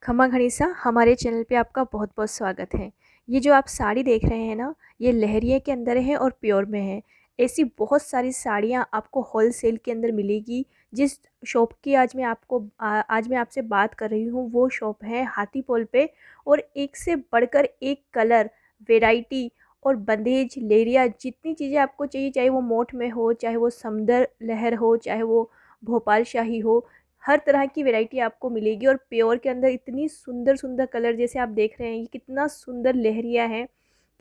खमा घनीसा हमारे चैनल पे आपका बहुत बहुत स्वागत है। ये जो आप साड़ी देख रहे हैं ना, ये लहरिया के अंदर है और प्योर में है। ऐसी बहुत सारी साड़ियाँ आपको होलसेल के अंदर मिलेगी। जिस शॉप की आज मैं आपसे बात कर रही हूँ, वो शॉप है हाथीपोल पे। और एक से बढ़कर एक कलर, वैरायटी और बंदेज, लेरिया, जितनी चीज़ें आपको चाहिए, चाहे वो मोठ में हो, चाहे वो समंदर लहर हो, चाहे वो भोपाल शाही हो, हर तरह की वैरायटी आपको मिलेगी। और प्योर के अंदर इतनी सुंदर सुंदर कलर, जैसे आप देख रहे हैं, ये कितना सुंदर लहरिया है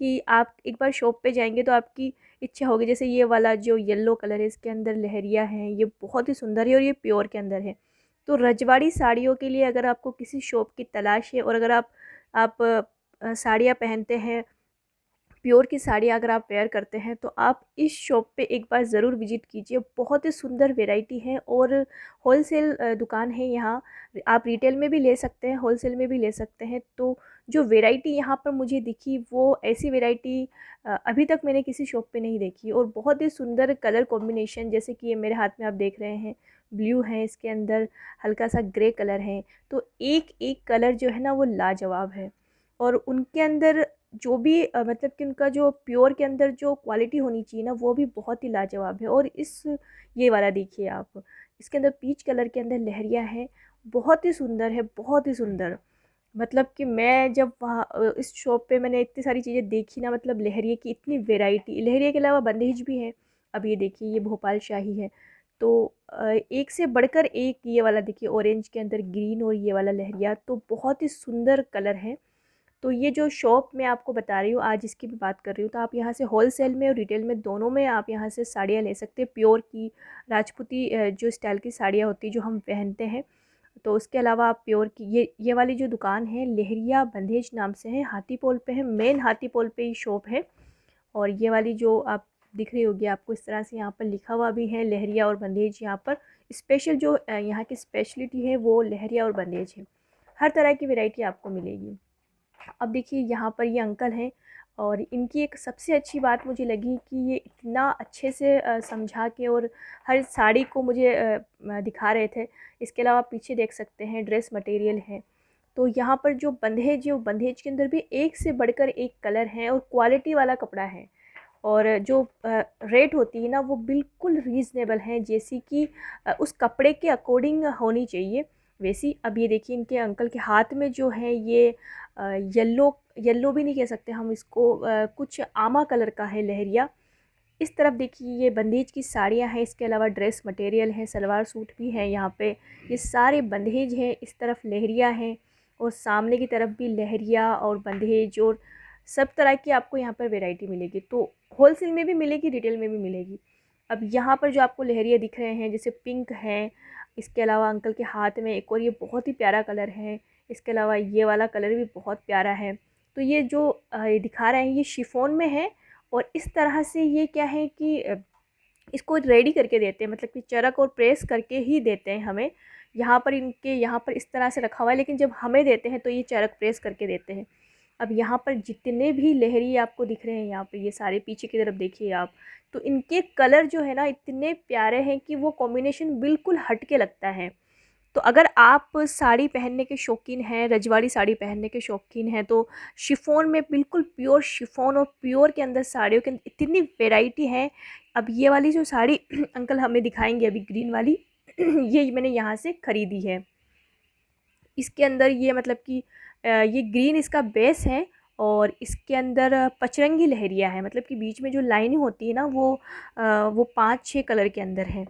कि आप एक बार शॉप पे जाएंगे तो आपकी इच्छा होगी। जैसे ये वाला जो येलो कलर है, इसके अंदर लहरिया है, ये बहुत ही सुंदर है और ये प्योर के अंदर है। तो रजवाड़ी साड़ियों के लिए अगर आपको किसी शॉप की तलाश है, और अगर आप साड़ियाँ पहनते हैं, प्योर की साड़ी अगर आप वेयर करते हैं, तो आप इस शॉप पे एक बार ज़रूर विज़िट कीजिए। बहुत ही सुंदर वैरायटी है और होलसेल दुकान है यहाँ। आप रिटेल में भी ले सकते हैं, होलसेल में भी ले सकते हैं। तो जो वैरायटी यहाँ पर मुझे दिखी, वो ऐसी वैरायटी अभी तक मैंने किसी शॉप पे नहीं देखी। और बहुत ही सुंदर कलर कॉम्बिनेशन, जैसे कि ये मेरे हाथ में आप देख रहे हैं, ब्लू है, इसके अंदर हल्का सा ग्रे कलर है। तो एक एक कलर जो है ना, वो लाजवाब है। और उनके अंदर जो भी मतलब कि उनका जो प्योर के अंदर जो क्वालिटी होनी चाहिए ना, वो भी बहुत ही लाजवाब है। और ये वाला देखिए आप, इसके अंदर पीच कलर के अंदर लहरिया है, बहुत ही सुंदर है, बहुत ही सुंदर। मतलब कि मैं जब वहाँ इस शॉप पे मैंने इतनी सारी चीज़ें देखी ना, मतलब लहरिया की इतनी वैरायटी, लहरिया के अलावा बंदेज भी है। अब ये देखिए, ये भोपाल शाही है। तो एक से बढ़कर एक, ये वाला देखिए ऑरेंज के अंदर ग्रीन, और ये वाला लहरिया, तो बहुत ही सुंदर कलर है। तो ये जो शॉप मैं आपको बता रही हूँ, आज इसकी भी बात कर रही हूँ, तो आप यहाँ से होलसेल में और रिटेल में दोनों में आप यहाँ से साड़ियाँ ले सकते हैं। प्योर की राजपूती जो स्टाइल की साड़ियाँ होती हैं, जो हम पहनते हैं। तो उसके अलावा आप प्योर की ये वाली जो दुकान है, लहरिया बंधेज नाम से है, हाथीपोल पे है, मेन हाथीपोल पे ही शॉप है। और ये वाली जो आप दिख रही होगी आपको, इस तरह से यहाँ पर लिखा हुआ भी है लहरिया और बंधेज। यहाँ पर स्पेशल जो यहाँ की स्पेशलिटी है, वो लहरिया और बंधेज है। हर तरह की वैरायटी आपको मिलेगी। अब देखिए, यहाँ पर ये अंकल हैं, और इनकी एक सबसे अच्छी बात मुझे लगी कि ये इतना अच्छे से समझा के और हर साड़ी को मुझे दिखा रहे थे। इसके अलावा पीछे देख सकते हैं, ड्रेस मटेरियल है। तो यहाँ पर जो बंधेज है, वो बंधेज के अंदर भी एक से बढ़कर एक कलर है और क्वालिटी वाला कपड़ा है। और जो रेट होती है ना, वो बिल्कुल रीज़नेबल है, जैसी कि उस कपड़े के अकॉर्डिंग होनी चाहिए वैसी। अब ये देखिए, इनके अंकल के हाथ में जो है ये येलो येलो भी नहीं कह सकते हम इसको, कुछ आमा कलर का है लहरिया। इस तरफ देखिए, ये बंदेज की साड़ियाँ हैं, इसके अलावा ड्रेस मटेरियल है, सलवार सूट भी है यहाँ पे। ये सारे बंदेज हैं, इस तरफ लहरिया हैं, और सामने की तरफ भी लहरिया और बंदेज, और सब तरह की आपको यहाँ पर वैरायटी मिलेगी। तो होलसेल में भी मिलेगी, रिटेल में भी मिलेगी। अब यहाँ पर जो आपको लहरिया दिख रहे हैं, जैसे पिंक है, इसके अलावा अंकल के हाथ में एक और ये बहुत ही प्यारा कलर है। इसके अलावा ये वाला कलर भी बहुत प्यारा है। तो ये जो ये दिखा रहे हैं, ये शिफॉन में है। और इस तरह से ये क्या है कि इसको रेडी करके देते हैं, मतलब कि चरक और प्रेस करके ही देते हैं हमें। यहाँ पर इनके यहाँ पर इस तरह से रखा हुआ है, लेकिन जब हमें देते हैं तो ये चरक प्रेस करके देते हैं। अब यहाँ पर जितने भी लहरी आपको दिख रहे हैं, यहाँ पे ये सारे पीछे की तरफ देखिए आप, तो इनके कलर जो है ना, इतने प्यारे हैं कि वो कॉम्बिनेशन बिल्कुल हट के लगता है। तो अगर आप साड़ी पहनने के शौकीन हैं, रजवाड़ी साड़ी पहनने के शौकीन हैं, तो शिफॉन में, बिल्कुल प्योर शिफॉन और प्योर के अंदर साड़ियों के अंदर इतनी वैरायटी है। अब ये वाली जो साड़ी अंकल हमें दिखाएंगे अभी, ग्रीन वाली, ये मैंने यहाँ से ख़रीदी है। इसके अंदर ये मतलब कि ये ग्रीन इसका बेस है, और इसके अंदर पचरंगी लहरिया है, मतलब कि बीच में जो लाइनिंग होती है ना, वो 5-6 कलर के अंदर है।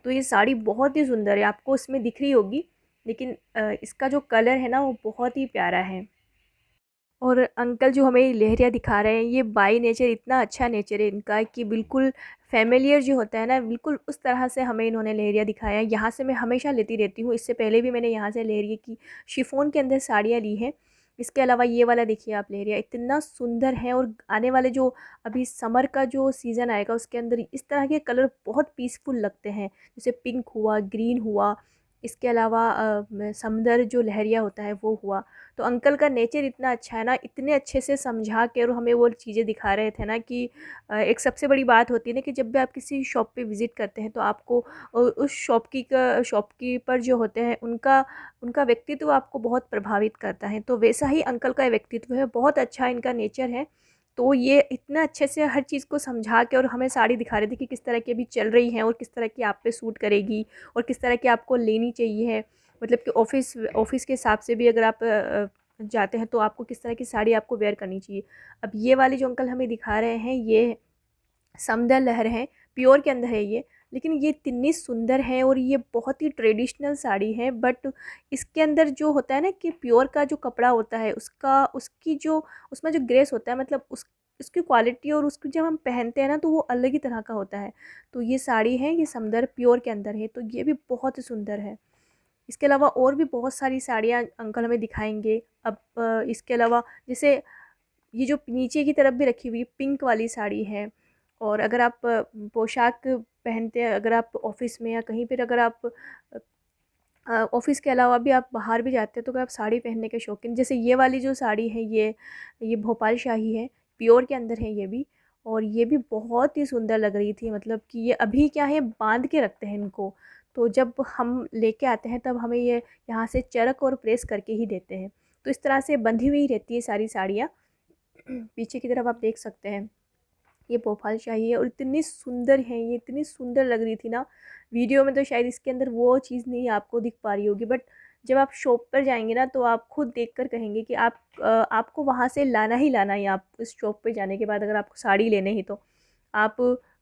तो ये साड़ी बहुत ही सुंदर है, आपको इसमें दिख रही होगी, लेकिन इसका जो कलर है ना, वो बहुत ही प्यारा है। और अंकल जो हमें लहरिया दिखा रहे हैं, ये बाई नेचर इतना अच्छा नेचर है इनका कि बिल्कुल फ़ैमिलियर जो होता है ना, बिल्कुल उस तरह से हमें इन्होंने लहरिया दिखाया है। यहाँ से मैं हमेशा लेती रहती हूँ, इससे पहले भी मैंने यहाँ से लहरिया की शिफॉन के अंदर साड़ियाँ ली हैं। इसके अलावा ये वाला देखिए आप, लहरिया इतना सुंदर है। और आने वाले जो अभी समर का जो सीज़न आएगा, उसके अंदर इस तरह के कलर बहुत पीसफुल लगते हैं, जैसे पिंक हुआ, ग्रीन हुआ, इसके अलावा समंदर जो लहरिया होता है वो हुआ। तो अंकल का नेचर इतना अच्छा है ना, इतने अच्छे से समझा के और हमें वो चीज़ें दिखा रहे थे ना कि एक सबसे बड़ी बात होती है ना कि जब भी आप किसी शॉप पे विज़िट करते हैं तो आपको उस शॉपकीपर जो होते हैं उनका उनका व्यक्तित्व आपको बहुत प्रभावित करता है। तो वैसा ही अंकल का व्यक्तित्व है, बहुत अच्छा इनका नेचर है। तो ये इतना अच्छे से हर चीज़ को समझा के और हमें साड़ी दिखा रहे थे कि किस तरह की अभी चल रही हैं और किस तरह की आप पे सूट करेगी और किस तरह की आपको लेनी चाहिए है। मतलब कि ऑफ़िस के हिसाब से भी अगर आप जाते हैं तो आपको किस तरह की साड़ी आपको वेयर करनी चाहिए। अब ये वाली जो अंकल हमें दिखा रहे हैं ये समदल लहर है, प्योर के अंदर है ये, लेकिन ये इतनी सुंदर है और ये बहुत ही ट्रेडिशनल साड़ी है। बट इसके अंदर जो होता है ना कि प्योर का जो कपड़ा होता है उसका उसकी जो उसमें जो ग्रेस होता है, मतलब उसकी क्वालिटी और उसको जब हम पहनते हैं ना तो वो अलग ही तरह का होता है। तो ये साड़ी है, ये समदर प्योर के अंदर है, तो ये भी बहुत ही सुंदर है। इसके अलावा और भी बहुत सारी साड़ियाँ अंकल हमें दिखाएंगे। अब इसके अलावा जैसे ये जो नीचे की तरफ भी रखी हुई पिंक वाली साड़ी है, और अगर आप पोशाक पहनते हैं, अगर आप ऑफ़िस में या कहीं पर अगर आप ऑफ़िस के अलावा भी आप बाहर भी जाते हैं तो अगर आप साड़ी पहनने के शौकीन, जैसे ये वाली जो साड़ी है ये भोपाल शाही है, प्योर के अंदर है ये भी। और ये भी बहुत ही सुंदर लग रही थी, मतलब कि ये अभी क्या है बांध के रखते हैं इनको, तो जब हम लेके आते हैं तब हमें ये यहाँ से चरक और प्रेस करके ही देते हैं। तो इस तरह से बंधी हुई रहती है सारी साड़ियाँ। पीछे की तरफ आप देख सकते हैं ये भोपाल शाही है और इतनी सुंदर है, ये इतनी सुंदर लग रही थी ना। वीडियो में तो शायद इसके अंदर वो चीज़ नहीं आपको दिख पा रही होगी, बट जब आप शॉप पर जाएंगे ना तो आप खुद देखकर कहेंगे कि आपको वहाँ से लाना ही लाना है। आप इस शॉप पे जाने के बाद अगर आपको साड़ी लेने ही तो आप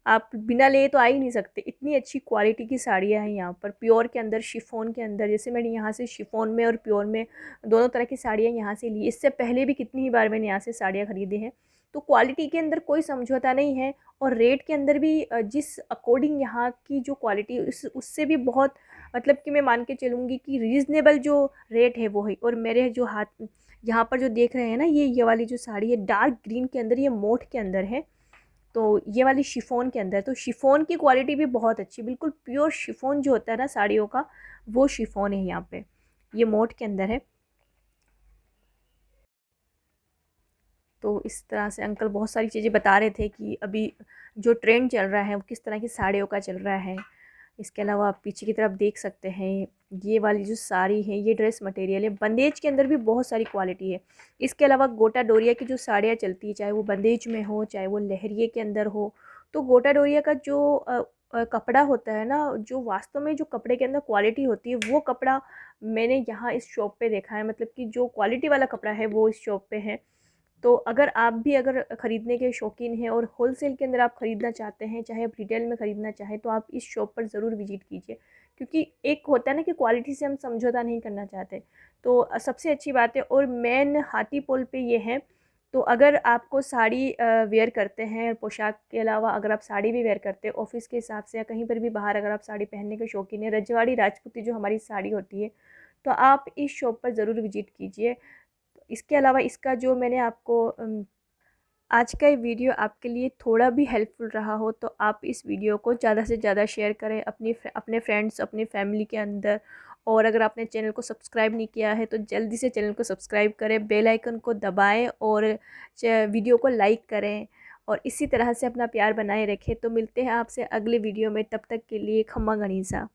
आप बिना लिए तो आ ही नहीं सकते। इतनी अच्छी क्वालिटी की साड़ियाँ हैं यहाँ पर, प्योर के अंदर, शिफॉन के अंदर। जैसे मैंने यहाँ से शिफॉन में और प्योर में दोनों तरह की साड़ियाँ यहाँ से ली, इससे पहले भी कितनी ही बार मैंने यहाँ से साड़ियाँ खरीदी हैं। तो क्वालिटी के अंदर कोई समझौता नहीं है, और रेट के अंदर भी जिस अकॉर्डिंग यहाँ की जो क्वालिटी उससे भी बहुत, मतलब कि मैं मान के चलूँगी कि रीज़नेबल जो रेट है वो है। और मेरे जो हाथ यहाँ पर जो देख रहे हैं ना, ये वाली जो साड़ी है डार्क ग्रीन के अंदर, ये मोठ के अंदर है। तो ये वाली शिफॉन के अंदर, तो शिफॉन की क्वालिटी भी बहुत अच्छी, बिल्कुल प्योर शिफॉन जो होता है ना साड़ियों का, वो शिफॉन है यहाँ पे। ये मोठ के अंदर है। तो इस तरह से अंकल बहुत सारी चीज़ें बता रहे थे कि अभी जो ट्रेंड चल रहा है वो किस तरह की साड़ियों का चल रहा है। इसके अलावा आप पीछे की तरफ देख सकते हैं ये वाली जो साड़ी है ये ड्रेस मटेरियल है, बंदेज के अंदर भी बहुत सारी क्वालिटी है। इसके अलावा गोटा डोरिया की जो साड़ियाँ चलती है, चाहे वो बंदेज में हो चाहे वो लहरिए के अंदर हो, तो गोटा डोरिया का जो कपड़ा होता है ना, जो वास्तव में जो कपड़े के अंदर क्वालिटी होती है वो कपड़ा मैंने यहाँ इस शॉप पे देखा है। मतलब कि जो क्वालिटी वाला कपड़ा है वो इस शॉप पे है। तो अगर आप भी अगर ख़रीदने के शौकीन हैं और होलसेल के अंदर आप ख़रीदना चाहते हैं, चाहे आप रिटेल में ख़रीदना चाहें, तो आप इस शॉप पर ज़रूर विज़िट कीजिए। क्योंकि एक होता है ना कि क्वालिटी से हम समझौता नहीं करना चाहते। तो सबसे अच्छी बात है, और मेन हाथीपोल पे ये है। तो अगर आपको साड़ी वेयर करते हैं, पोशाक के अलावा अगर आप साड़ी भी वेयर करते हैं ऑफ़िस के हिसाब से या कहीं पर भी बाहर अगर आप साड़ी पहनने के शौकीन हैं, रजवाड़ी राजपूती जो हमारी साड़ी होती है, तो आप इस शॉप पर ज़रूर विज़िट कीजिए। इसके अलावा इसका जो मैंने आपको आज का ये वीडियो आपके लिए थोड़ा भी हेल्पफुल रहा हो तो आप इस वीडियो को ज़्यादा से ज़्यादा शेयर करें अपने फ्रेंड्स, अपनी फैमिली के अंदर। और अगर आपने चैनल को सब्सक्राइब नहीं किया है तो जल्दी से चैनल को सब्सक्राइब करें, बेल आइकन को दबाएं और वीडियो को लाइक करें, और इसी तरह से अपना प्यार बनाए रखें। तो मिलते हैं आपसे अगले वीडियो में, तब तक के लिए खम्मा गनीसा।